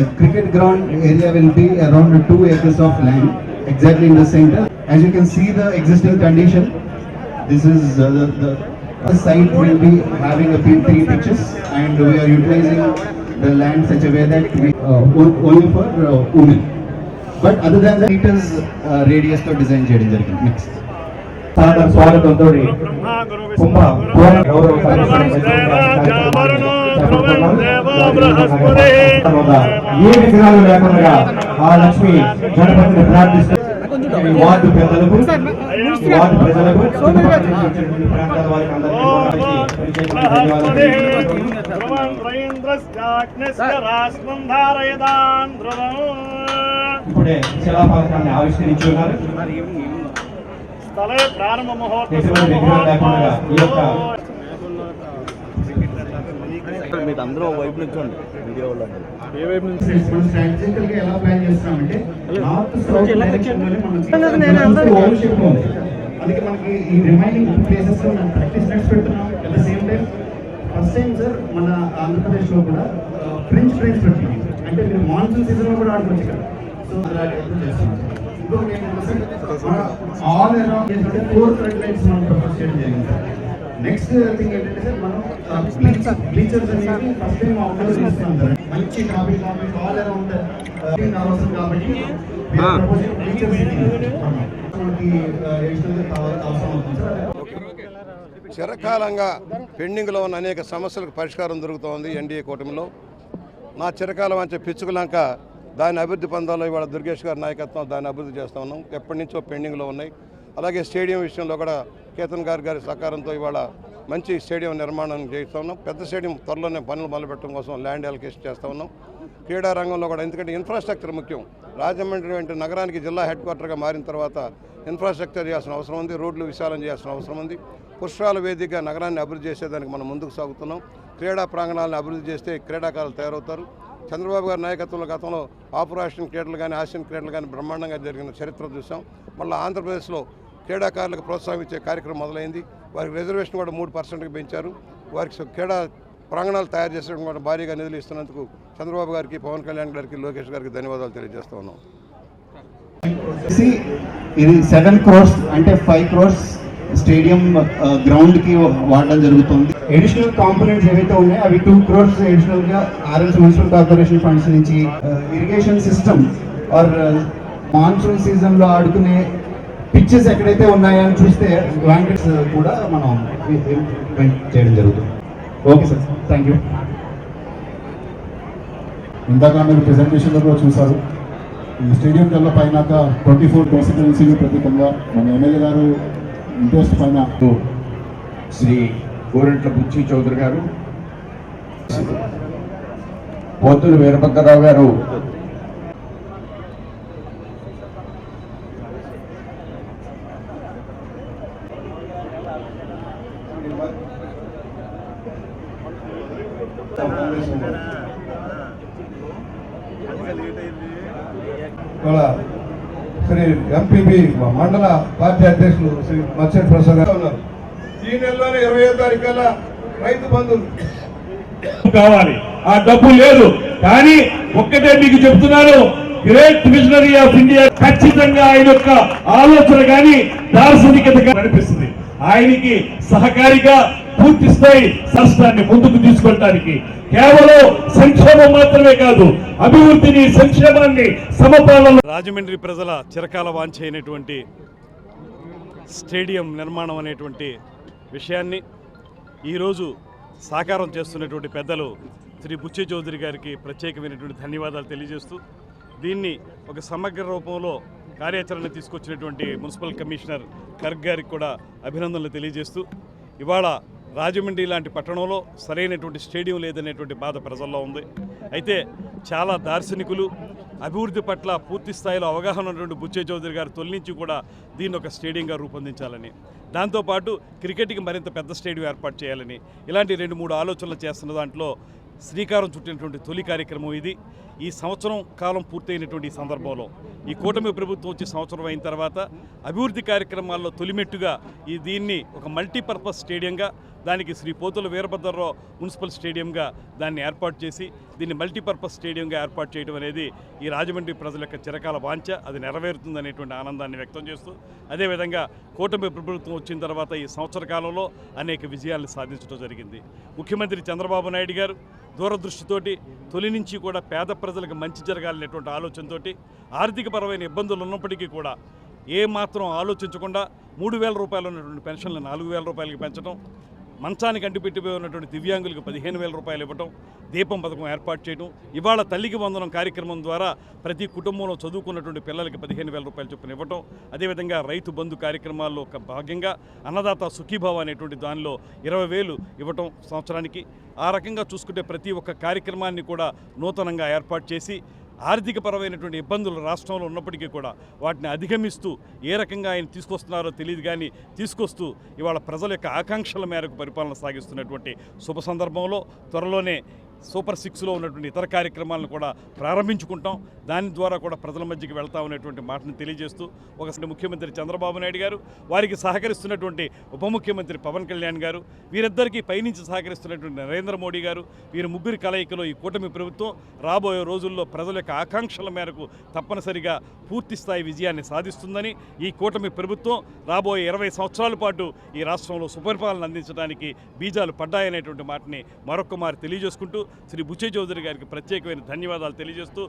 the cricket ground area will be around 2 acres of land, exactly in the center. As you can see the existing condition, this is the site will be having a 3 pitches, and we are utilizing the land such a way that we only for women. But other than that, it is radius to design చేయడం జరిగింది. Next. స్వాగతంతో కుంభ పూర్ణ గౌరవ ఏ విగ్రహాలు లేకుండా ఆ లక్ష్మి గణపతిని ప్రార్థిస్తూ ward పెద్దలకు ward ప్రజలకు ప్రాంతాల వారికి ఇప్పుడే శిలాఫలకాన్ని ఆవిష్కరించి ఉన్నారు. ప్రారంభ ముహూర్తం మీరు అందరూ వైపు నుంచోండి వీడియో వాళ్ళు ఏ వైపు నుంచి స్ట్రాటజికల్ గా ఎలా ప్లాన్ చేస్తామంటే నార్త్ సౌత్ డైరెక్షన్ లోనే అందుకే మనకి ఈ రిమైనింగ్ ప్లేసెస్ లో మనం ప్రాక్టీస్ నెట్స్ పెడుతున్నాం. At the same time first time sir మన ఆంధ్రప్రదేశ్ లో కూడా ఫ్రెంచ్ ట్రైన్స్ పెడుతున్నాం. అంటే మీరు మాన్సూన్ సీజన్ లో కూడా ఆడుకోవచ్చు కదా. సో అలా చేస్తున్నాం. ఇంకొకటి ఏంటంటే ఆల్ అరౌండ్ 4 ఫ్రంట్ లైన్స్ మనం ప్రపోజ్ చేయడం జరిగింది సార్. నెక్స్ట్ థింగ్ ఏంటంటే సార్ మనం బ్లీచర్స్ అనేవి ఫస్ట్ టైం అవుట్డోర్ చేస్తున్నాం సార్. మంచి టాపిక్ ఆల్ అరౌండ్ అవసరం కాబట్టి బ్లీచర్స్ మనకి అవసరం అవుతుంది సార్. చిరకాలంగా పెండింగ్లో ఉన్న అనేక సమస్యలకు పరిష్కారం దొరుకుతోంది ఎన్డీఏ కూటమిలో. నా చిరకాలం అంటే పిచ్చుకులంక దాన్ని అభివృద్ధి పొందాలో ఇవాళ దుర్గేష్ గారి నాయకత్వం దాన్ని అభివృద్ధి చేస్తూ ఉన్నాం. ఎప్పటి నుంచో పెండింగ్లో ఉన్నాయి. అలాగే స్టేడియం విషయంలో కూడా కేతన్ గారి సహకారంతో ఇవాళ మంచి స్టేడియం నిర్మాణం చేస్తూ ఉన్నాం. పెద్ద స్టేడియం త్వరలోనే పనులు మొదలుపెట్టడం కోసం ల్యాండ్ అలొకేషన్ చేస్తూ ఉన్నాం. క్రీడా రంగంలో కూడా ఎందుకంటే ఇన్ఫ్రాస్ట్రక్చర్ ముఖ్యం. రాజమండ్రి వంటి నగరానికి జిల్లా హెడ్ క్వార్టర్గా మారిన తర్వాత ఇన్ఫ్రాస్ట్రక్చర్ చేయాల్సిన అవసరం ఉంది. రోడ్లు విశాలం చేయాల్సిన అవసరం ఉంది. పుష్కరాల వేదికగా నగరాన్ని అభివృద్ధి చేసేదానికి మనం ముందుకు సాగుతున్నాం. క్రీడా ప్రాంగణాలను అభివృద్ధి చేస్తే క్రీడాకారులు తయారవుతారు. చంద్రబాబు గారి నాయకత్వంలో గతంలో ఆపరేషన్ క్రీడలు కానీ ఆసియన్ క్రీడలు కానీ బ్రహ్మాండంగా జరిగిన చరిత్ర చూసాం. మళ్ళీ ఆంధ్రప్రదేశ్లో క్రీడాకారులకు ప్రోత్సాహం ఇచ్చే కార్యక్రమం మొదలైంది. వారికి రిజర్వేషన్ కూడా 3%కి పెంచారు. వారికి క్రీడా ప్రాంగణాలు తయారు చేసడం కూడా భారీగా నిధులు ఇస్తున్నందుకు చంద్రబాబు గారికి, పవన్ కళ్యాణ్ గారికి, లోకేష్ గారికి ధన్యవాదాలు తెలియజేస్తూ ఉన్నాం. ఇది 7 crores అంటే 5 crores స్టేడియం గ్రౌండ్ కి వాడడం జరుగుతుంది. అడిషనల్ కాంపోనెంట్స్ ఏవైతే ఉన్నాయో అవి 2 crores అడిషనల్ గా ఆర్ఎస్ మున్సిపల్ కార్పొరేషన్ ఫండ్స్ నుంచి irrigation system or monsoon season లో ఆడుకునే పిచ్చెస్ ఎక్కడైతే ఉన్నాయని చూస్తే బ్లాంకెట్స్ కూడా మనం చేయడం జరుగుతుంది. Okay sir, thank you. ఇందాక మీరు ప్రెజెంటేషన్లో కూడా చూశారు. ఈ స్టేడియం డెవలప్ అయినాక 24 కాన్స్టిట్యుయెన్సీలు ప్రత్యేకంగా మన ఎమ్మెల్యే గారు ఇంట్రెస్ట్ పైన శ్రీ గోరెంట్ల బుచ్చి చౌదరి గారు, పోతులు వీరభద్రరావు గారు, శ్రీ ఎంపీపీ మండల పార్టీ అధ్యక్షులు శ్రీ మత్స్య ప్రసాద్ గారు ఉన్నారు. ఈ నెలలోనే 20వ తారీఖు కల్లా రైతు బంధు కావాలి. ఆ డబ్బు లేదు, కానీ ఒక్కటే మీకు చెప్తున్నాను, గ్రేట్ మిషనరీ ఆఫ్ ఇండియా ఖచ్చితంగా ఆయన యొక్క ఆలోచన కానీ దార్శనికత కనిపిస్తుంది. ఆయనకి సహకారిగా పూర్తి స్థాయి రాష్ట్రాన్ని ముందుకు తీసుకెళ్ళడానికి కేవలం సంక్షేమం మాత్రమే కాదు, అభివృద్ధిని, సంక్షేమాన్ని, సమపాలన. రాజమండ్రి ప్రజల చిరకాల వాంఛ అయినటువంటి స్టేడియం నిర్మాణం అనేటువంటి విషయాన్ని ఈరోజు సాకారం చేస్తున్నటువంటి పెద్దలు శ్రీ బుచ్చి చౌదరి గారికి ప్రత్యేకమైనటువంటి ధన్యవాదాలు తెలియజేస్తూ, దీన్ని ఒక సమగ్ర రూపంలో కార్యాచరణ తీసుకొచ్చినటువంటి మున్సిపల్ కమిషనర్ ఖర్గ్ గారికి కూడా అభినందనలు తెలియజేస్తూ, ఇవాళ రాజమండ్రి లాంటి పట్టణంలో సరైనటువంటి స్టేడియం లేదనేటువంటి బాధ ప్రజల్లో ఉంది. అయితే చాలా దార్శనికులు, అభివృద్ధి పట్ల పూర్తి స్థాయిలో అవగాహన ఉన్నటువంటి బుచ్చి చౌదరి గారు తొలి నుంచి కూడా దీన్ని ఒక స్టేడియంగా రూపొందించాలని, దాంతోపాటు క్రికెట్కి మరింత పెద్ద స్టేడియం ఏర్పాటు చేయాలని ఇలాంటి 2-3 ఆలోచనలు చేస్తున్న దాంట్లో శ్రీకారం చుట్టినటువంటి తొలి కార్యక్రమం ఇది. ఈ సంవత్సరం కాలం పూర్తయినటువంటి ఈ సందర్భంలో ఈ కూటమి ప్రభుత్వం వచ్చి సంవత్సరం అయిన తర్వాత అభివృద్ధి కార్యక్రమాల్లో తొలిమెట్టుగా దీన్ని ఒక మల్టీపర్పస్ స్టేడియంగా దానికి శ్రీ పోతుల వీరభద్రరావు మున్సిపల్ స్టేడియంగా దాన్ని ఏర్పాటు చేసి దీన్ని మల్టీపర్పస్ స్టేడియంగా ఏర్పాటు చేయడం అనేది ఈ రాజమండ్రి ప్రజల యొక్క చిరకాల వాంఛ, అది నెరవేరుతుందనేటువంటి ఆనందాన్ని వ్యక్తం చేస్తూ అదేవిధంగా కూటమి ప్రభుత్వం వచ్చిన తర్వాత ఈ సంవత్సర కాలంలో అనేక విజయాలను సాధించడం జరిగింది. ముఖ్యమంత్రి చంద్రబాబు నాయుడు గారు దూరదృష్టితోటి తొలి నుంచి కూడా పేద ప్రజలకు మంచి జరగాలనేటువంటి ఆలోచనతోటి ఆర్థికపరమైన ఇబ్బందులు ఉన్నప్పటికీ కూడా ఏమాత్రం ఆలోచించకుండా 3,000 రూపాయలు ఉన్నటువంటి పెన్షన్లు 4,000 రూపాయలకి పెంచడం, మంచానికి అంటిపెట్టిపోయి ఉన్నటువంటి దివ్యాంగులకు 15,000 రూపాయలు ఇవ్వటం, దీపం పథకం ఏర్పాటు చేయడం, ఇవాళ తల్లికి వందనం కార్యక్రమం ద్వారా ప్రతి కుటుంబంలో చదువుకున్నటువంటి పిల్లలకి 15,000 రూపాయలు చొప్పున ఇవ్వటం, అదేవిధంగా రైతు బంధు కార్యక్రమాల్లో ఒక భాగంగా అన్నదాత సుఖీభావ అనేటువంటి దానిలో 20,000 ఇవ్వటం సంవత్సరానికి. ఆ రకంగా చూసుకుంటే ప్రతి ఒక్క కార్యక్రమాన్ని కూడా నూతనంగా ఏర్పాటు చేసి ఆర్థికపరమైనటువంటి ఇబ్బందులు రాష్ట్రంలో ఉన్నప్పటికీ కూడా వాటిని అధిగమిస్తూ ఏ రకంగా ఆయన తీసుకొస్తున్నారో తెలియదు కానీ తీసుకొస్తూ ఇవాళ ప్రజల యొక్క ఆకాంక్షల మేరకు పరిపాలన సాగిస్తున్నటువంటి శుభ సందర్భంలో త్వరలోనే సూపర్ 6లో ఉన్నటువంటి ఇతర కార్యక్రమాలను కూడా ప్రారంభించుకుంటాం. దాని ద్వారా కూడా ప్రజల మధ్యకి వెళ్తామనేటువంటి మాటను తెలియజేస్తూ ఒకసారి ముఖ్యమంత్రి చంద్రబాబు నాయుడు గారు, వారికి సహకరిస్తున్నటువంటి ఉప ముఖ్యమంత్రి పవన్ కళ్యాణ్ గారు, వీరిద్దరికీ పైనుంచి సహకరిస్తున్నటువంటి నరేంద్ర మోడీ గారు, వీరి ముగ్గురి కలయికలో ఈ కూటమి ప్రభుత్వం రాబోయే రోజుల్లో ప్రజల యొక్క ఆకాంక్షల మేరకు తప్పనిసరిగా పూర్తి స్థాయి విజయాన్ని సాధిస్తుందని, ఈ కూటమి ప్రభుత్వం రాబోయే 20 సంవత్సరాల పాటు ఈ రాష్ట్రంలో సుపరిపాలన అందించడానికి బీజాలు పడ్డాయనేటువంటి మాటని మరొక మారు తెలియజేసుకుంటూ శ్రీ బుచ్చే చౌదరి గారికి ప్రత్యేకమైన ధన్యవాదాలు తెలియజేస్తూ